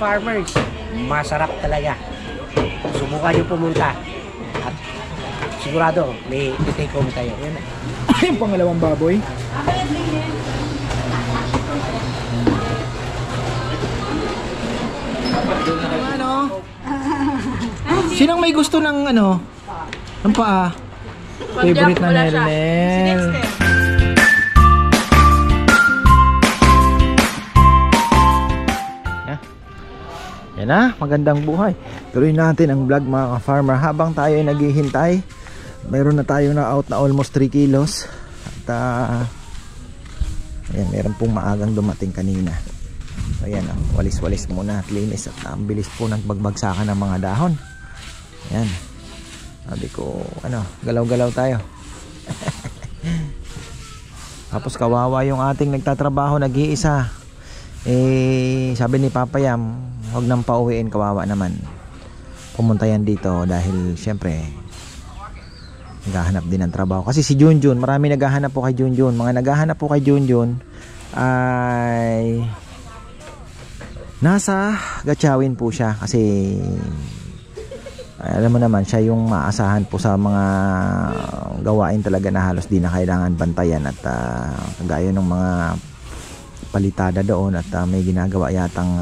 farmers, masarap talaga. Subukan nyo pumunta. At sigurado, may take home kayo. Yan. Yung pangalawang baboy. Ano? Sinang may gusto ng ano? Ng paa? Favorite na Nel. Yan na, magandang buhay. Tuloy natin ang vlog mga ka-farmer. Habang tayo ay naghihintay, mayroon na tayo na out na almost 3 kilos. At ayan, meron pong maagang dumating kanina. So ayan, walis-walis muna at linis. At ang bilis po ng pagbagsakan ng mga dahon. Ayan. Sabi ko, galaw-galaw tayo. Tapos kawawa yung ating nagtatrabaho, nag-iisa. Sabi ni Papa Yam, huwag nang pauwiin, kawawa naman. Pumunta yan dito dahil syempre naghahanap din ng trabaho. Kasi si Junjun, marami naghahanap po kay Junjun. Mga naghahanap po kay Junjun ay nasa Gatchawin po siya. Kasi alam mo naman, siya yung maasahan po sa mga gawain talaga na halos di na kailangan bantayan. At kagaya ng mga palitada doon at may ginagawa yatang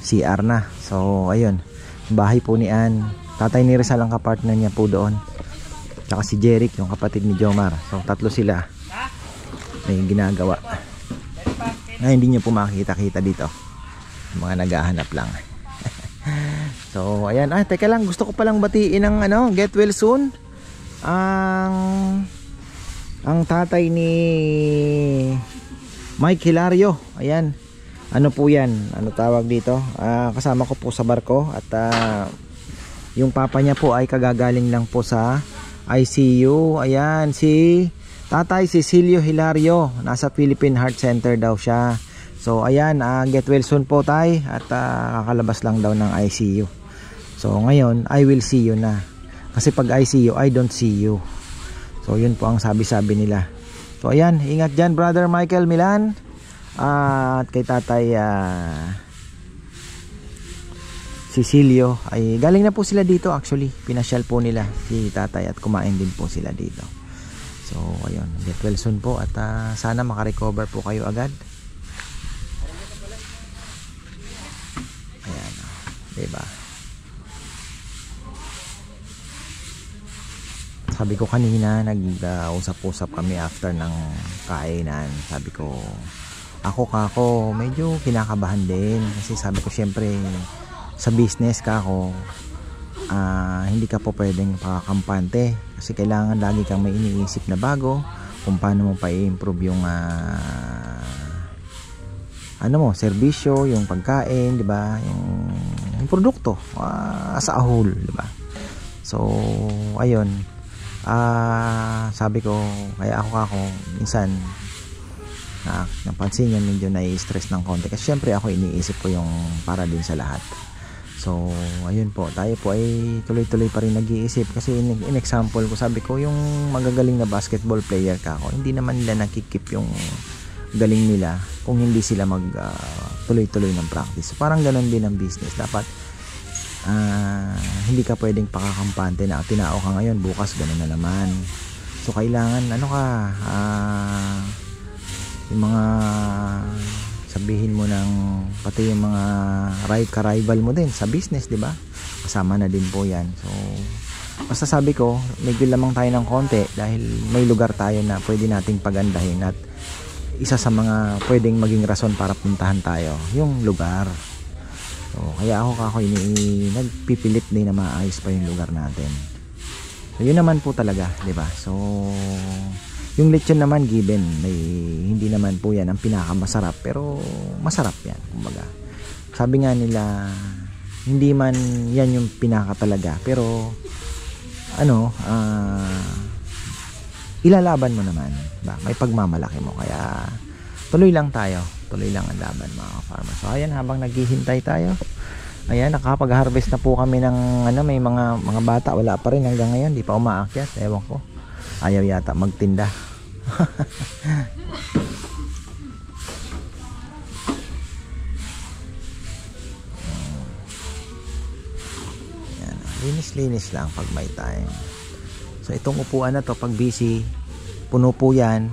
CR na. So ayun, bahay po ni Ann. Tatay ni Rizal ang kapartner niya po doon, tsaka si Jeric, yung kapatid ni Jomar. So tatlo sila may ginagawa na hindi nyo po makikita-kita dito, mga naghahanap lang. So ayan, teka lang, gusto ko palang batiin ng get well soon ang tatay ni Mike Hilario. Ayan, ano po yan, ano tawag dito, kasama ko po sa barko. At yung papa niya po ay kagagaling lang po sa ICU. Ayan, si Tatay Cecilio Hilario, nasa Philippine Heart Center daw siya. So ayan, get well soon po tay. At kakalabas lang daw ng ICU. So ngayon, I will see you na. Kasi pag ICU, I don't see you. So yun po ang sabi-sabi nila. So ayan, ingat dyan Brother Michael Milan. At kay Tatay Cecilio, ay galing na po sila dito actually. Pinasyal po nila si Tatay at kumain din po sila dito. So ayun, get well soon po. At sana makarecover po kayo agad. Ayan, diba? Sabi ko kanina, nag-usap-usap kami after ng kainan. Sabi ko, ako medyo kinakabahan din. Kasi sabi ko, syempre, sa business hindi ka po pwedeng pakakampante. Kasi kailangan lagi kang may iniisip na bago kung paano mo pa i-improve yung serbisyo, yung pagkain, di ba? Yung produkto as a whole, di ba? So, ayun. Sabi ko, kaya ako minsan napansin niya medyo nai-stress ng konti kasi syempre ako iniisip ko yung para din sa lahat. So ayun po, tayo po ay tuloy-tuloy pa rin nag-iisip kasi in example ko, sabi ko yung magagaling na basketball player hindi naman nila nakikip yung galing nila kung hindi sila mag tuloy-tuloy ng practice. So, parang ganun din ang business, dapat hindi ka pwedeng pakakampante na tinao ka ngayon, bukas ganun na naman. So kailangan yung mga sabihin mo ng pati yung mga ka-rival mo din sa business, di ba? Kasama na din po yan. So basta sabi ko, medyo lamang tayo ng konti dahil may lugar tayo na pwede nating pagandahin. At isa sa mga pwedeng maging rason para puntahan tayo, yung lugar. So, kaya ako nagpipilit din na maayos pa yung lugar natin. So yun naman po talaga, di ba? So yung lechon naman given, hindi naman po yan ang pinakamasarap, pero masarap yan, kumbaga. Sabi nga nila, hindi man yan yung pinaka talaga, pero ilalaban mo naman, ba? May pagmamalaki mo, kaya tuloy lang tayo, tuloy lang ang laban mga ka-farmer. So ayan, habang naghihintay tayo, ayan, nakapag-harvest na po kami ng may mga bata, wala pa rin hanggang ngayon, di pa umaakyat, ewan ko, ayaw yata magtinda. Linis-linis lang pag may time. So itong upuan na to, pag busy, puno po yan.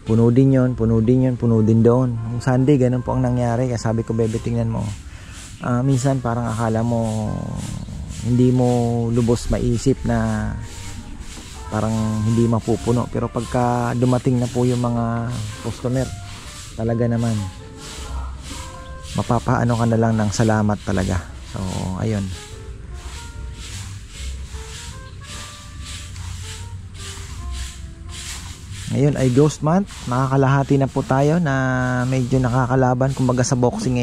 Puno din yun, puno din yun, puno din doon. Yung Sunday, ganun po ang nangyari. Kaya sabi ko, bebe, tingnan mo. Minsan parang akala mo hindi mo lubos maisip na parang hindi mapupuno. Pero pagka dumating na po yung mga customer, talaga naman mapapaano ka na lang ng salamat talaga. So ayun, ngayon ay ghost month, makakalahati na po tayo na medyo nakakalaban. Kumbaga sa boxing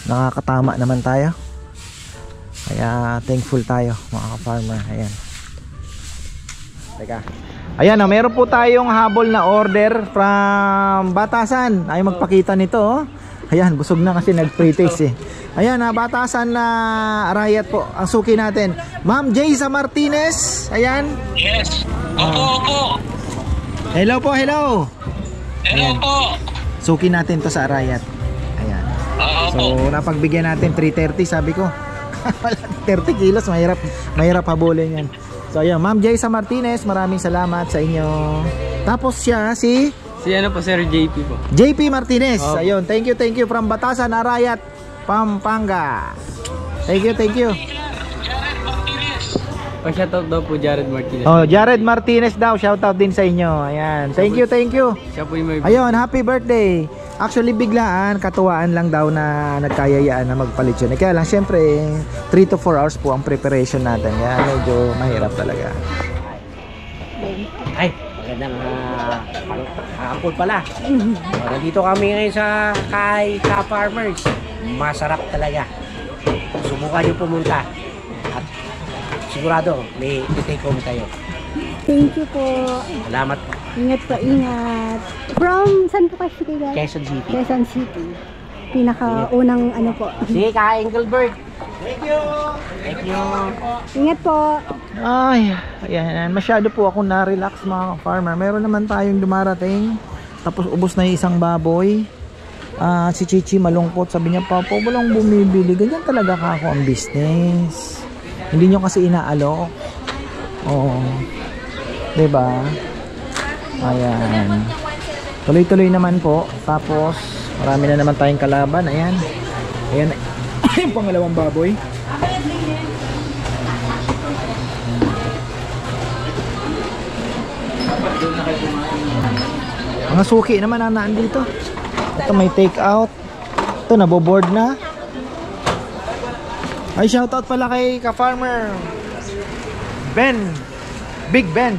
nakakatama naman tayo, kaya thankful tayo mga ka-farmer. Ayan, teka, ayan na, meron po tayong habol na order from Batasan. Ay magpakita nito oh. Ayan, busog na kasi nag-pre-taste Ayan, Batasan na Arayat po ang suki natin. Ma'am Jaysa Martinez. Ayan. Yes. Opo. Hello po, hello. Hello po. Suki natin to sa Arayat. Ayan. So, napagbigyan natin 330, sabi ko. 30 kilos, mahirap habulin yan. So, ayan, Ma'am Jaysa Martinez, maraming salamat sa inyo. Tapos siya, si ano po, Sir JP po. JP Martinez. Ayun, thank you from Batasan, Arayat, Pampanga. Thank you. Shoutout daw po Jared Martinez. Oh, Jared Martinez daw, shoutout din sa inyo. Ayan, thank you. Siya po yung may... Ayun, happy birthday. Actually, biglaan, katuwaan lang daw na nagkayayaan na magpalit yun. Kaya lang, syempre, 3 to 4 hours po ang preparation natin. Kaya medyo mahirap talaga. Ay, magandang hapon pala. Nandito kami ngayon sa kay Ka-Farmers. Masarap talaga. Subukan nyo pumunta. At sigurado, may take home kayo. Thank you po. Salamat po. Ingat po, ingat. From saan po kasi kayo? Quezon City. Quezon City. Pinakaunang ano po. Sige, Ka-Engelbert. Thank you. Ingat po. Ay, ayan, masyado po ako na-relax mga farmer. Meron naman tayong dumarating. Tapos ubos na yung isang baboy. Si Chichi malungkot. Sabi niya, Papa, walang bumibili. Ganyan talaga ka ako ang business. Hindi nyo kasi inaalok. Oo. Diba? Ayan. Tuloy-tuloy naman po. Tapos, marami na naman tayong kalaban. Ayan. Ayan. Yung pangalawang baboy. Mga suki naman ang naandito. Ito may take out. Ito naboboard na. Ay, shoutout pala kay Ka-Farmer Ben, Big Ben.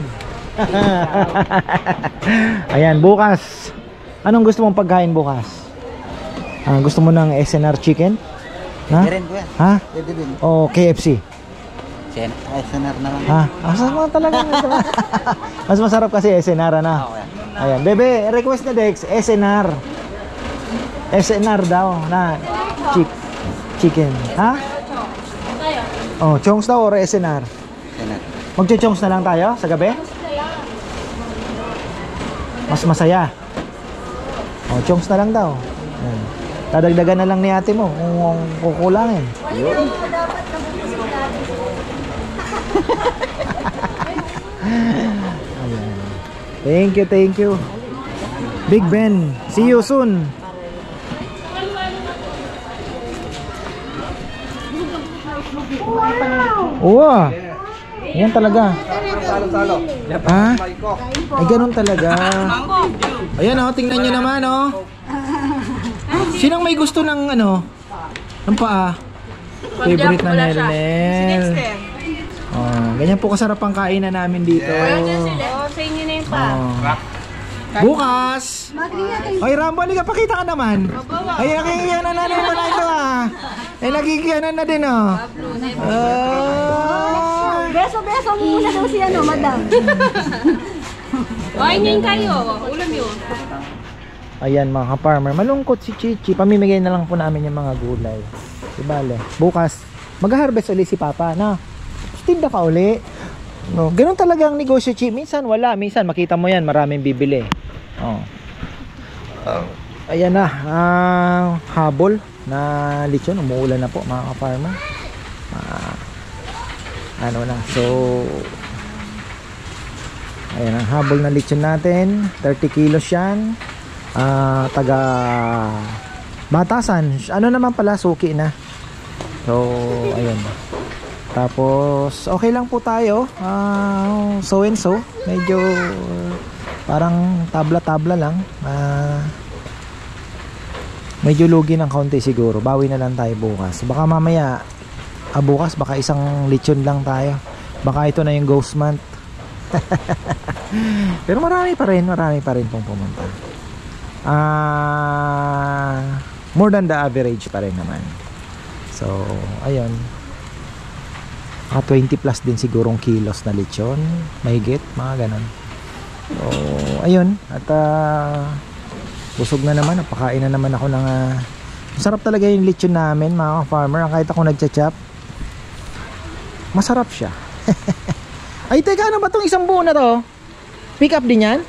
Ayan, bukas anong gusto mong pagkain bukas? Gusto mo ng SNR chicken? Ha? Ha? O KFC? SNR naman. Ha? Asa mo talaga? Mas masarap kasi SNR na. Ayan, bebe, request na Dex, SNR. SNR daw na chicken. Ha? Oh, chongs daw or SNR? Magcho-chongs na lang tayo sa gabi? Mas masaya. Oh, chongs na lang daw. Ayan. Dadagdagan na lang ni ate mo kung kukulangin. Yun. Thank you. Big Ben, see you soon. Wow! Yan talaga. Ha? Ay, ganun talaga. Ayan o, tingnan nyo naman o. Sinong may gusto ng ano? Ng paa? Favorite na Nel. Oh, ganyan po kasarap ang kainan namin dito. Sa inyo na yung pa. Bukas! Ay, Rambo, halika, pakita ka naman. Ay, nakikiyanan na naman na ito Ay, nakikiyanan na din Beso muna daw si ano, madam. Kain niyo kayo. Ulam yun. Ayan mga ka-farmer, malungkot si Chichi. Pamimigay na lang po namin yung mga gulay. Ibale, bukas mag-harvest ulit si Papa na. Tinda ka uli. No, ganun talaga ang negosyo, Chi. Minsan wala, minsan makita mo yan, maraming bibili. Oh. Ayan na, habol na lechon. Umuulan na po mga ka-farmer. ano na. So ayan ang habol na lechon natin, 30 kilos yan. Taga Batasan, ano naman pala, suki na. So ayun, tapos okay lang po tayo, so and so, medyo parang tabla-tabla lang, medyo lugi ng kaunti siguro, bawi na lang tayo bukas. Baka mamaya, bukas baka isang lechon lang tayo, baka ito na yung ghost month. Pero marami pa rin pong pumunta. More than the average pa rin naman. So ayun, 20 plus din sigurong kilos na lechon, mahigit, mga ganon. So ayun, at busog na naman, napakain na naman ako ng masarap talaga yung lechon namin, mga farmer. Kahit ako nagcha-chop, masarap siya. Ay teka, ano ba tong isang buo na to? Pick up din yan?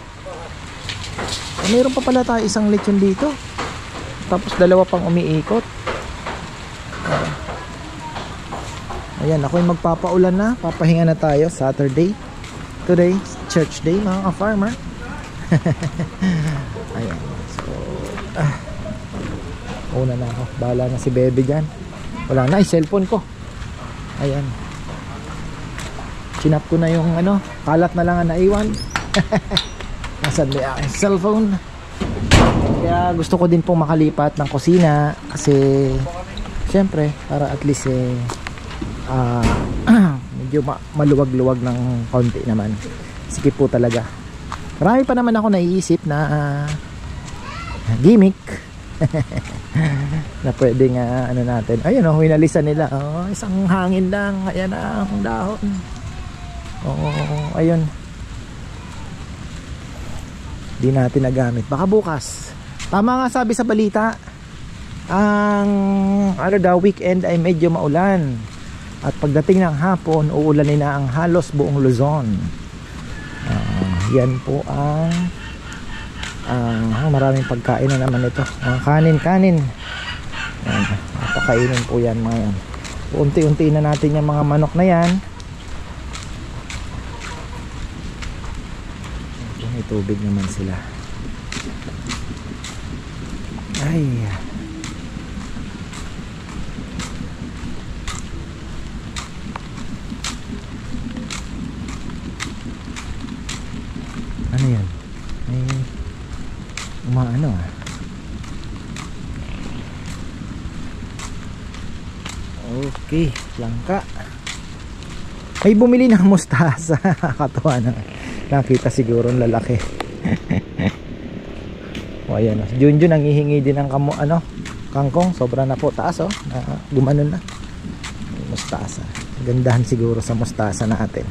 Mayroon pa pala tayo isang lechon dito, tapos dalawa pang umiikot. Ayan, ako yung magpapaulan na, papahinga na tayo. Saturday, today church day, mga ka-farmer. Ayan, so una na ako, bahala na si Bebe dyan. Wala na, cellphone ko. Ayan, chinap ko na yung kalat na lang ang naiwan. Nasaan may aking cellphone. Kaya gusto ko din pong makalipat ng kusina, kasi syempre para at least medyo maluwag-luwag ng konti naman. Sikip po talaga. Marami pa naman ako naiisip na gimmick na pwedeng natin. Ayun, winalisan nila. Isang hangin lang, ayan na ang dahon. Ayun, di natin nagamit, baka bukas. Tama nga sabi sa balita, ang weekend ay medyo maulan, at pagdating ng hapon uulanin na ang halos buong Luzon. Yan po ang maraming pagkain na naman ito, kanin. Napakainin po yan mga yan. Unti-unti na natin yung mga manok na yan. May tubig naman sila. Ay, ano yan? May umaano Okay, langka. May bumili ng mustasa. Katawa na. Nakita siguro ang lalaki. O ayan, si Junjun ang hihingi din ng kangkong. Sobra na po, taas gumanon na. Mustasa. Gandahan siguro sa mustasa natin.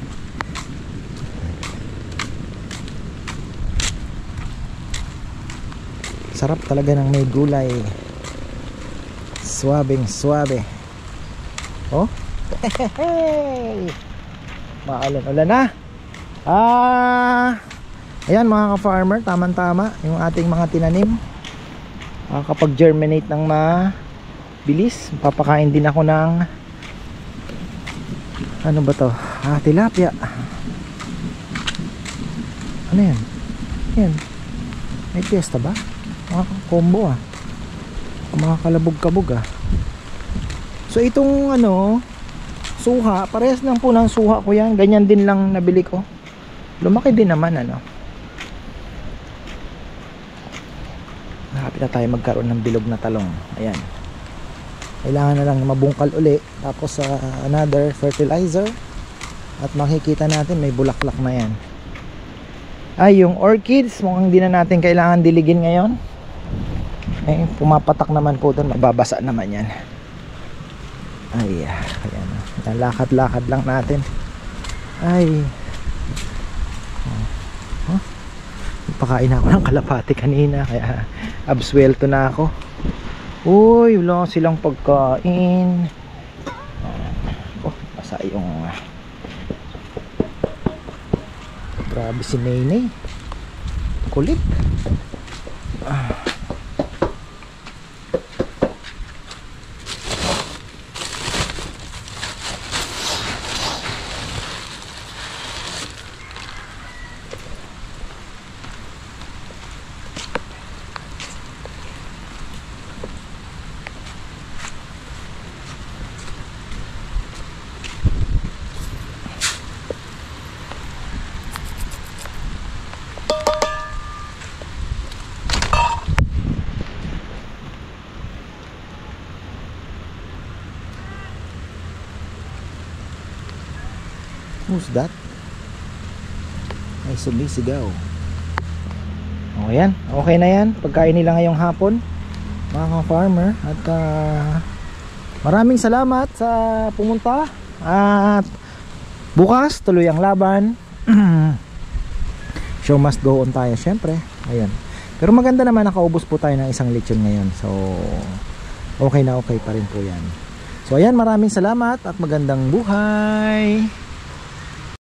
Sarap talaga ng may gulay. Swabing swabe. Oh. Maulan-ulan na. Ayan mga ka-farmer, tamang-tama yung ating mga tinanim. Kapag germinate ng mabilis, papakain din ako ng ano ba to? Tilapia. Ano yan? Yan. May piyesta ba? Mga combo mga kalabog-kabog So itong suha, parehas lang po ng suha ko yan. Ganyan din lang nabili ko. Lumaki din naman Nakapit na tayo magkaroon ng bilog na talong. Ayan. Kailangan na lang mabungkal uli. Tapos another fertilizer. At makikita natin may bulaklak na yan. Yung orchids, mukhang di na natin kailangan diligin ngayon. Pumapatak naman po doon. Mababasa naman yan. Ayan. Lakad-lakad lang natin. Pakain ako ng kalapati kanina, kaya absuelto na ako. Uy, wala silang pagkain. Basa yung grabe si Nene, kulit. Who's that? Ay, sumisigaw. O yan, okay na yan. Pagkain nila ngayong hapon, mga farmer. At maraming salamat sa pumunta. At bukas, tuloy ang laban. Show must go on tayo, syempre. Ayan. Pero maganda naman, nakaubos po tayo ng isang lechon ngayon. So, okay na okay pa rin po yan. So, ayan, maraming salamat at magandang buhay.